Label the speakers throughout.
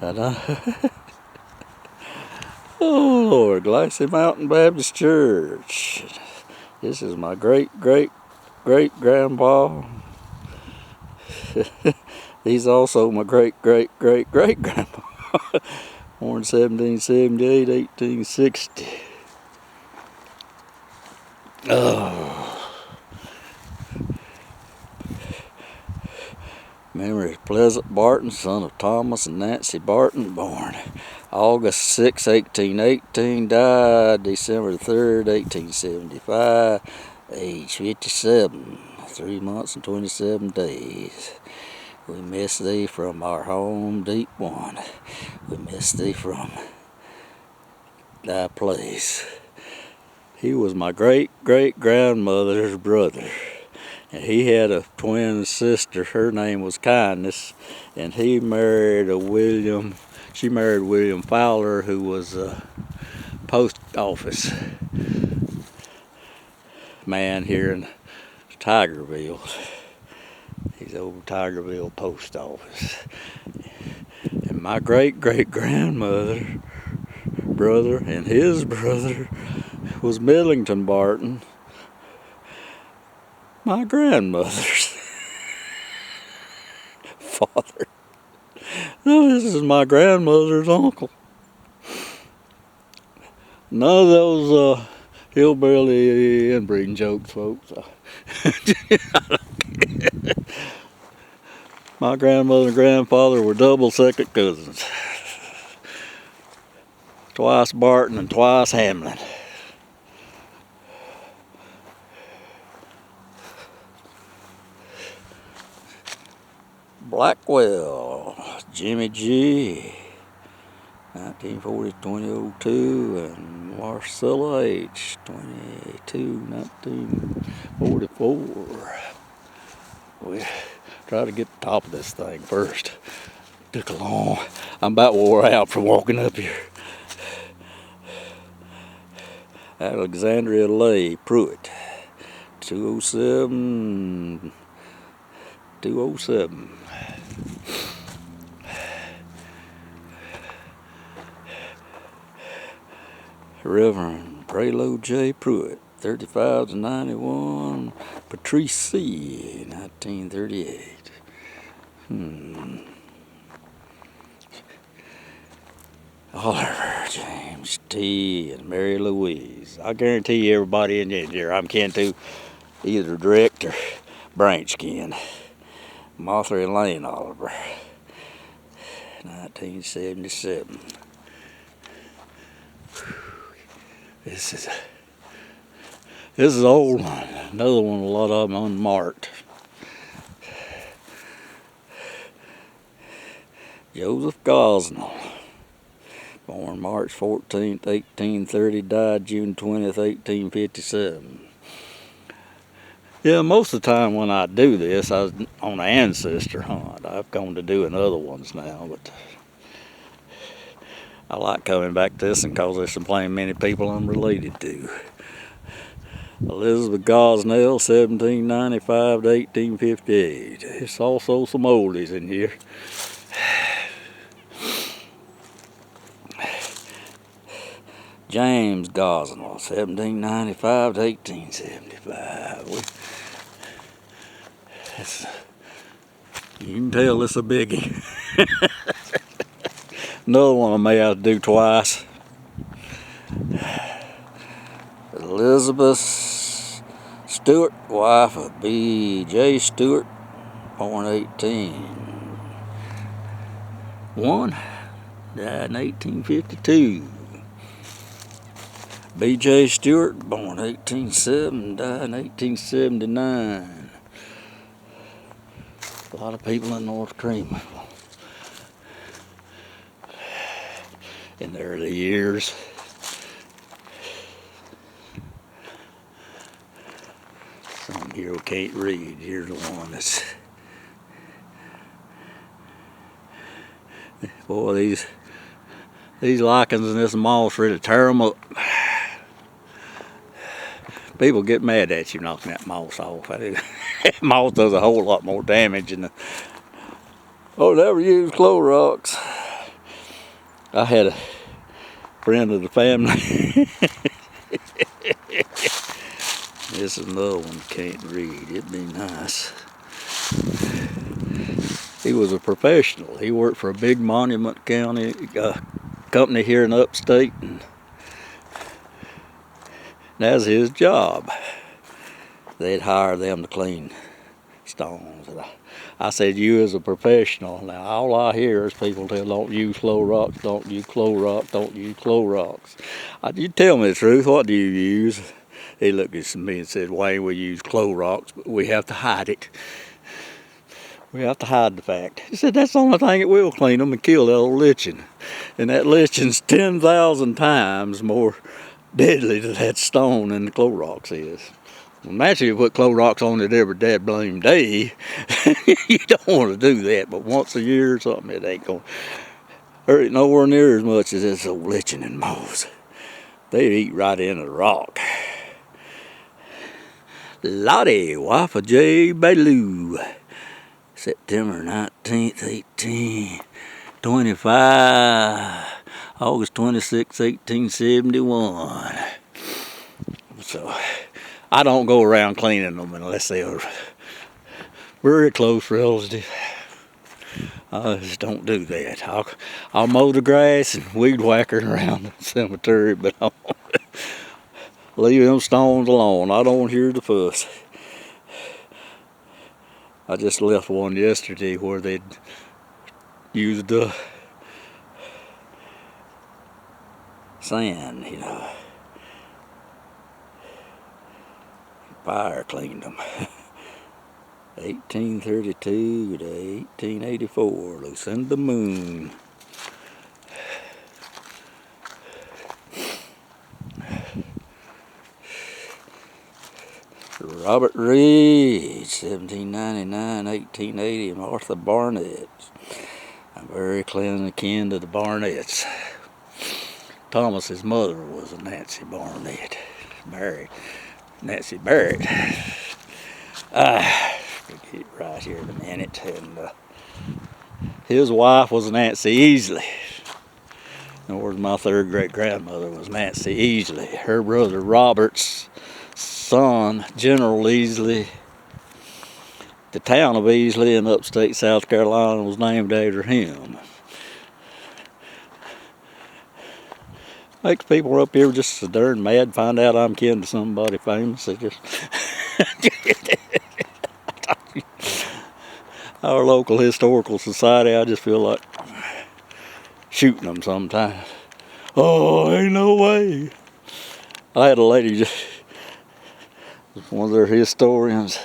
Speaker 1: Oh Lord, Glassy Mountain Baptist Church. This is my great-great-great-grandpa. He's also my great-great-great-great-grandpa. Born 1778, 1860. Oh. Memory of Pleasant Barton, son of Thomas and Nancy Barton, born August 6, 1818, died December 3rd, 1875, age 57, 3 months and 27 days. We miss thee from our home, deep one. We miss thee from thy place. He was my great-great-grandmother's brother. And he had a twin sister. Her name was Kindness, and he married she married William Fowler, who was a post office man here in Tigerville. He's over Tigerville post office. And my great-great-grandmother brother and his brother was Millington Barton, my grandmother's father. No, this is my grandmother's uncle. None of those hillbilly inbreeding jokes, folks. My grandmother and grandfather were double second cousins. Twice Barton and twice Hamlin. Blackwell, Jimmy G, 1940 2002, and Marcella H, 22 1944. We try to get the top of this thing first. Took a long. I'm about wore out from walking up here. Alexandria Lay, Pruitt, 207. Reverend Preload J. Pruitt, 35 to 91. Patrice C., 1938. Oliver James T. and Mary Louise. I guarantee you everybody in here I'm kin to either direct or branch kin. Martha Elaine Oliver, 1977. This is an old one. Another one, a lot of them unmarked. Joseph Gosnell, born March 14th, 1830, died June 20th, 1857. Yeah, most of the time when I do this, I was on an ancestor hunt. I've gone to doing other ones now, but I like coming back to this because there's some plain many people I'm related to. Elizabeth Gosnell, 1795 to 1858. There's also some oldies in here. James Gosnell, 1795 to 1875. You can tell it's a biggie. Another one I may have to do twice. Elizabeth Stewart, wife of B.J. Stewart, born 1801, died in 1852. B.J. Stewart, born 1807, died in 1879. A lot of people in North Greenville in the early years. Some here who can't read. Here's the one that's... Boy, these lichens and this moss really tear them up. People get mad at you knocking that moss off. Moss does a whole lot more damage than the... Oh, never use Clorox. I had a friend of the family. This is another one can't read. It'd be nice. He was a professional. He worked for a big Monument County company here in upstate, and that's his job. They'd hire them to clean stones. And I said, you as a professional. Now, all I hear is people tell, don't use Clorox, don't use Clorox, don't use Clorox. You tell me the truth, what do you use? He looked at me and said, Wayne, we use Clorox, but we have to hide it. We have to hide the fact. He said, that's the only thing that will clean them and kill that old lichen. And that lichen's 10,000 times more deadly to that stone than the Clorox is. Well, naturally, you put Clorox on it every dad blame day. You don't want to do that, but once a year or something, it ain't going to hurt nowhere near as much as this old lichen and moles. They eat right into the rock. Lottie, wife of J. Bailu. September 19th, 1825. August 26, 1871. So, I don't go around cleaning them unless they are very close relatives. I just don't do that. I'll mow the grass and weed whacker around the cemetery, but I won't leave them stones alone. I don't hear the fuss. I just left one yesterday where they'd used sand, you know. Fire cleaned them. 1832 to 1884, Lucinda Moon. Robert Reed, 1799, 1880, Martha Barnett. I'm very close kin to the Barnetts. Thomas's mother was a Nancy Barnett, married Nancy Barrett. We'll get right here in a minute. And his wife was Nancy Easley. And where's my third great grandmother was Nancy Easley. Her brother Robert's son, General Easley. The town of Easley in upstate South Carolina was named after him. Makes people up here just so darn mad find out I'm kin to somebody famous. They just our local historical society, I just feel like shooting them sometimes. Oh, ain't no way. I had a lady, one of their historians,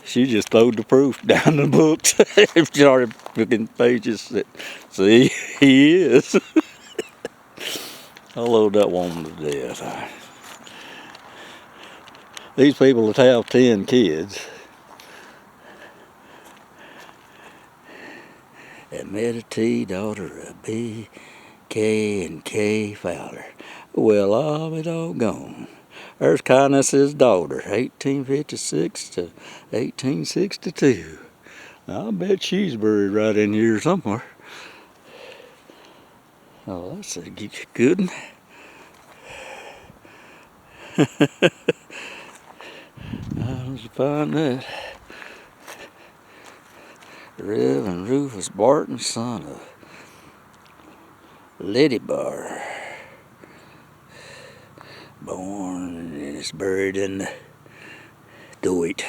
Speaker 1: she just throwed the proof down the books. She started picking pages that, see, he is. I love that woman to death. These people that have 10 kids Admitted T, daughter of B, K, and K Fowler. Well, I'll be doggone. There's Kindness's daughter, 1856 to 1862. I bet she's buried right in here somewhere. Oh, that's a good one. How'd you find that? Reverend Rufus Barton, son of Letty Barr. Born and is buried in the Dewitt.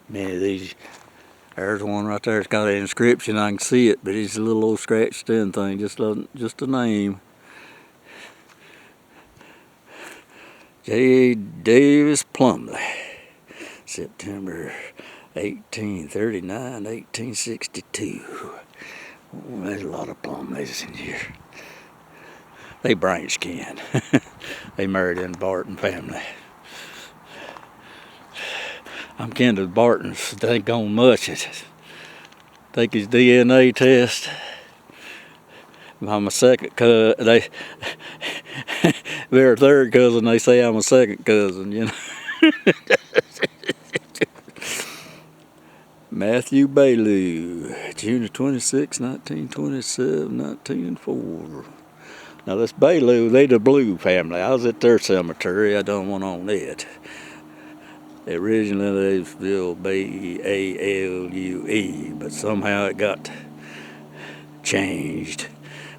Speaker 1: Many of these, there's one right there, it's got an inscription, I can see it, but it's a little old scratched in thing, just a name. J. Davis Plumley, September 1839, 1862. Oh, there's a lot of Plumleys in here. They branch kin. They married in the Barton family. I'm kin to the Bartons. They ain't gone much. Take his DNA test. I'm a second cousin. They're a third cousin. They say I'm a second cousin, you know. Matthew Bailew, June 26, 1927, 1904. Now this Bailew, they the Blue family. I was at their cemetery. I done one on it. Originally they was spelled B-A-L-U-E, but somehow it got changed.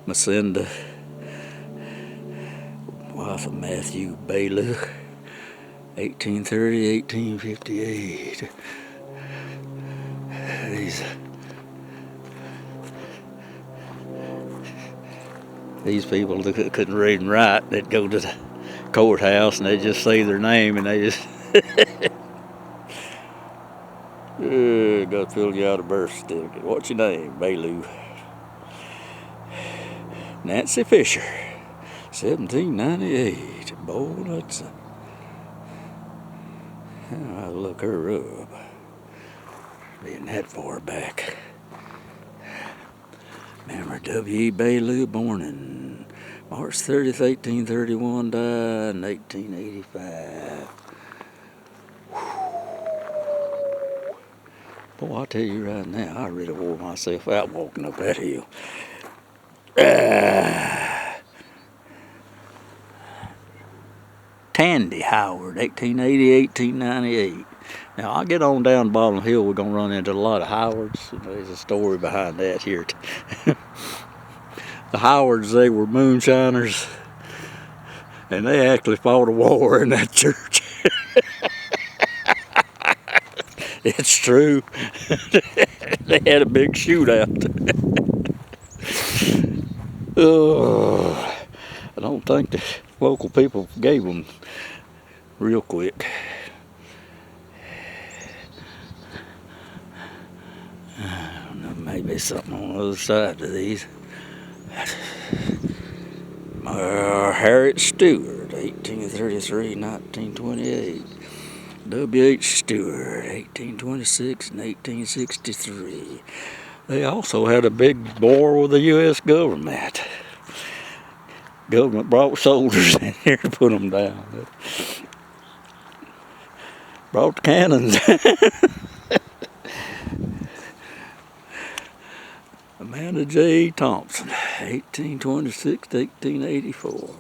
Speaker 1: Macinda, wife of Matthew Bailew, 1830, 1858. These people that couldn't read and write, they'd go to the courthouse and they'd just say their name and they just got to fill you out a birth certificate. What's your name? Bailew. Nancy Fisher, 1798. Boy, that's I'll look her up. Being that far back. Remember W.E. Bailew, born in March 30th, 1831, died in 1885. Boy, I'll tell you right now, I really wore myself out walking up that hill. Tandy Howard, 1880, 1898. Now, I get on down Bottom Hill, we're going to run into a lot of Howards. There's a story behind that here. The Howards, they were Moonshiners, and they actually fought a war in that church. It's true. They had a big shootout. I don't think the local people gave them real quick. I don't know, maybe something on the other side of these. Harriet Stewart, 1833, 1928. W.H. Stewart, 1826 and 1863. They also had a big war with the U.S. government. Government brought soldiers in here to put them down. Brought the cannons. Amanda J. Thompson, 1826 to 1884.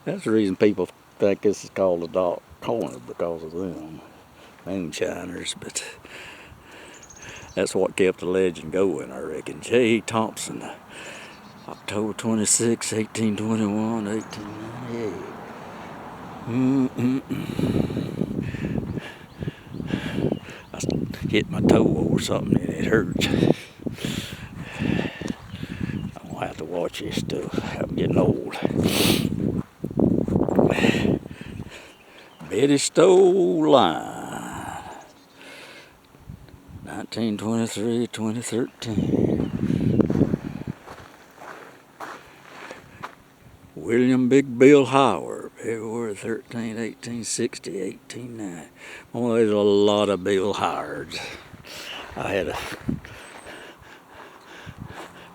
Speaker 1: That's the reason people think this is called the Dark Corner, because of them. Moonshiners, but that's what kept the legend going, I reckon. J. Thompson, October 26, 1821, 1898. I hit my toe over something and it hurts. I'm gonna have to watch this stuff. I'm getting old. Betty Stowe Line, 1923, 2013. William Big Bill Howard, February 13, 1860, 1890. Well, there's a lot of Bill Howards. I had a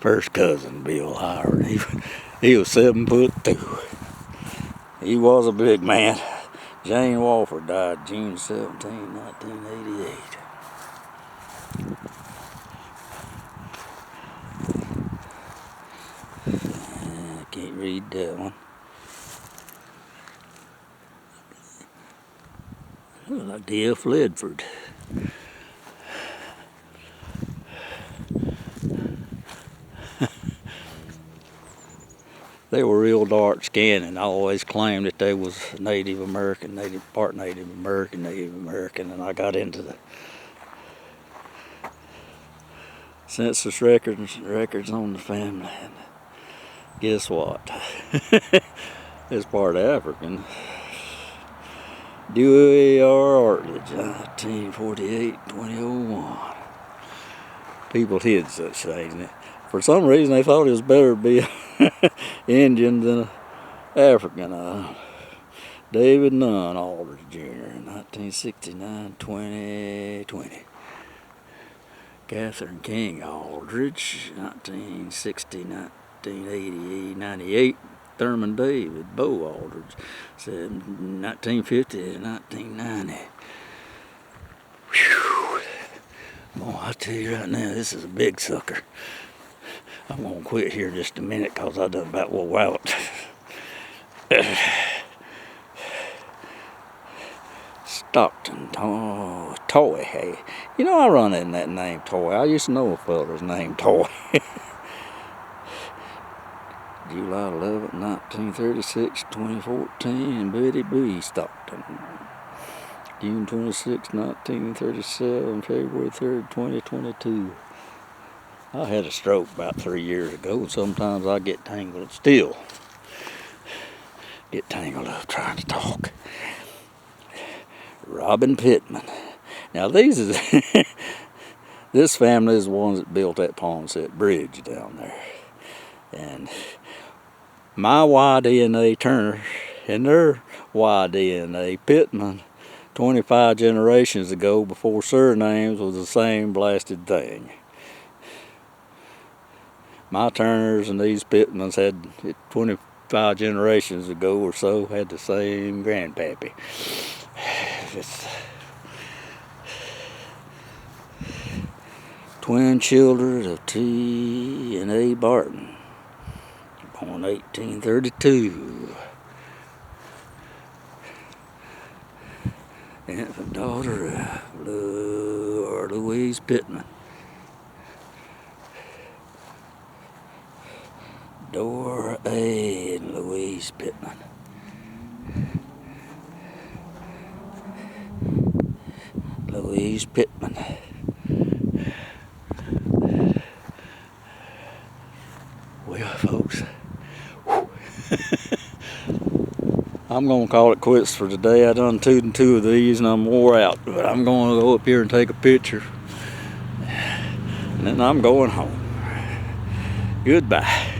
Speaker 1: first cousin, Bill Howard. He was 7'2". He was a big man. Jane Walford died June 17, 1988. I can't read that one. Like D.F. Ledford. They were real dark skinned and I always claimed that they was Native American, part Native American, and I got into the census records on the family, and guess what? It's part African. Dewey R. Artledge, 1948, 2001. People hid such things. For some reason, they thought it was better to be Indian than African. David Nunn Aldridge Jr., 1969, 2020. Catherine King Aldridge, 1960, 1980, 98. Thurman David Bo Aldridge, 1950 to 1990. Whew. Boy, I tell you right now, this is a big sucker. I'm gonna quit here in just a minute because I done about wore out. Stockton Toy. Hey, you know I run in that name Toy. I used to know a fella's named Toy. July 11, 1936, 2014, Betty B. Stockton. June 26, 1937, February 3rd, 2022. I had a stroke about 3 years ago, and sometimes I get tangled, still get tangled up trying to talk. Robin Pittman. Now these is this family is the ones that built that Ponset Bridge down there. And my Y-DNA Turner and their Y-DNA Pittman 25 generations ago, before surnames was the same blasted thing. My Turners and these Pittmans had 25 generations ago or so had the same grandpappy. Twin children of T and A Barton, born 1832. Infant daughter of Louise Pittman. Dora A. and Louise Pittman. Louise Pittman. Well, folks, I'm going to call it quits for today. I done two of these and I'm wore out. But I'm going to go up here and take a picture. And then I'm going home. Goodbye.